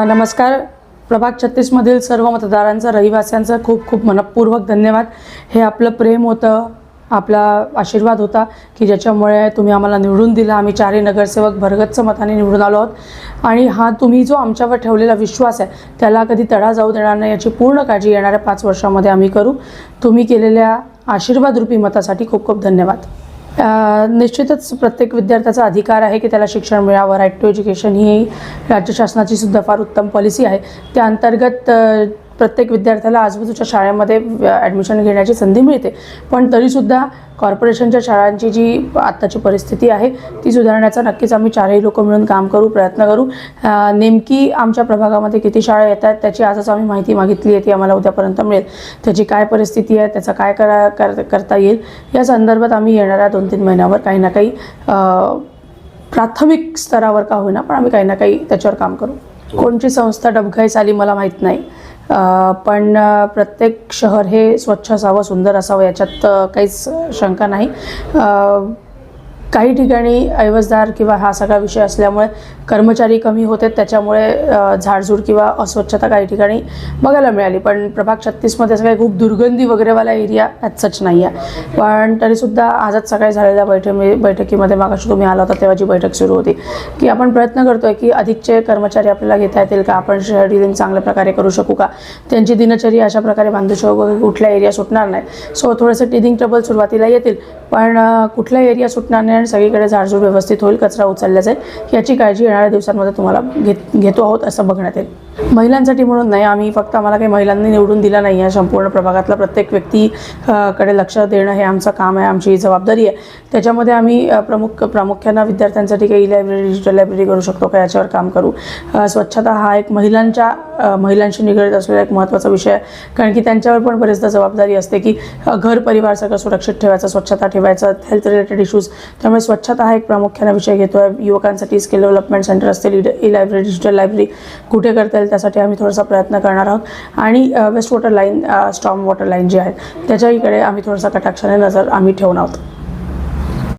नमस्कार. प्रभाग 36 मधील सर्व मतदारांचा, रहिवाशांचा खूप खूप मनपूर्वक धन्यवाद. हे आपलं प्रेम होतं, आपला आशीर्वाद होता की ज्याच्यामुळे तुम्ही आम्हाला निवडून दिला. आम्ही 4 नगरसेवक भरगच्च मताने निवडून आलो आहोत आणि हा तुम्ही जो आमच्यावर ठेवलेला विश्वास आहे त्याला कधी तडा जाऊ देणार नाही याची पूर्ण काळजी येणाऱ्या 5 वर्षांमध्ये आम्ही करू. तुम्ही केलेल्या आशीर्वादरूपी मतासाठी खूप खूप धन्यवाद. निश्चितच प्रत्येक विद्यार्थ्याचा अधिकार आहे की त्याला शिक्षण मिळावं. राईट टू एज्युकेशन ही राज्य शासनाची सुद्धा फार उत्तम पॉलिसी आहे. त्या अंतर्गत प्रत्येक विद्यार्थ्याला आजूबाजूच्या शाळेमध्ये ॲडमिशन घेण्याची संधी मिळते. पण तरीसुद्धा कॉर्पोरेशनच्या शाळांची जी आत्ताची परिस्थिती आहे ती सुधारण्याचा नक्कीच आम्ही 4ही लोक मिळून काम करू, प्रयत्न करू. नेमकी आमच्या प्रभागामध्ये किती शाळा येतात त्याची आजच आम्ही माहिती मागितली आहे, ती आम्हाला उद्यापर्यंत मिळेल. त्याची काय परिस्थिती आहे, त्याचा काय करता येईल या संदर्भात आम्ही येणाऱ्या 2-3 महिन्यावर काही ना काही प्राथमिक स्तरावर का होईना पण आम्ही काही ना काही त्याच्यावर काम करू. कोणची संस्था डबघाईस आली मला माहीत नाही, पण प्रत्येक शहर हे स्वच्छ असावं, सुंदर असावं याच्यात काहीच शंका नाही. काही ठिकाणी ऐवजदार किंवा हा सगळा विषय असल्यामुळे कर्मचारी कमी होते, त्याच्यामुळे झाडझूड किंवा अस्वच्छता काही ठिकाणी बघायला मिळाली. पण प्रभाग 36मध्ये असं काही खूप दुर्गंधी वगैरेवाला एरिया ॲज सच नाही आहे. पण तरीसुद्धा आजच सकाळी झालेल्या बैठकीमध्ये मागाशी तुम्ही आला होता तेव्हा जी बैठक सुरू होती की आपण प्रयत्न करतो आहे की अधिकचे कर्मचारी आपल्याला घेता येतील का, आपण शेड्युलिंग चांगल्या प्रकारे करू शकू का, त्यांची दिनचर्या अशा प्रकारे बांधू शकू, कुठला एरिया सुटणार नाही. सो थोडंसं टिदिंग ट्रबल सुरुवातीला येतील पण कुठला एरिया सुटणार नाही आणि सगळीकडे झाडझूड व्यवस्थित होईल, कचरा उचलला जाईल याची काळजी येणाऱ्या दिवसांमध्ये तुम्हाला घेतो आहोत असं बघण्यात येईल. महिलांसाठी म्हणून नाही, आम्ही फक्त आम्हाला काही महिलांनी निवडून दिला नाही आहे. संपूर्ण प्रभागातला प्रत्येक व्यक्तीकडे लक्ष देणं हे आमचं काम आहे, आमची जबाबदारी आहे. त्याच्यामध्ये आम्ही प्रामुख्यानं विद्यार्थ्यांसाठी काही लायब्ररी, डिजिटल लायब्ररी करू शकतो का याच्यावर काम करू. स्वच्छता हा एक महिलांशी निगडीत असलेला एक महत्त्वाचा विषय आहे, कारण की त्यांच्यावर पण बरेचदा जबाबदारी असते की घर परिवार सगळं सुरक्षित ठेवायचं, स्वच्छता ठेवायचं, हेल्थ रिलेटेड इश्यूज. त्यामुळे स्वच्छता हा एक प्रामुख्याने विषय घेतो आहे. युवकांसाठी स्किल डेव्हलपमेंट सेंटर असतील, ई लायब्ररी, डिजिटल लायब्ररी कुठे करता येईल त्यासाठी आम्ही थोडासा प्रयत्न करणार आहोत. आणि waste water line, storm water line जी आहे त्याच्याकडे आम्ही थोडासा कटाक्षाने नजर आम्ही ठेवून आहोत.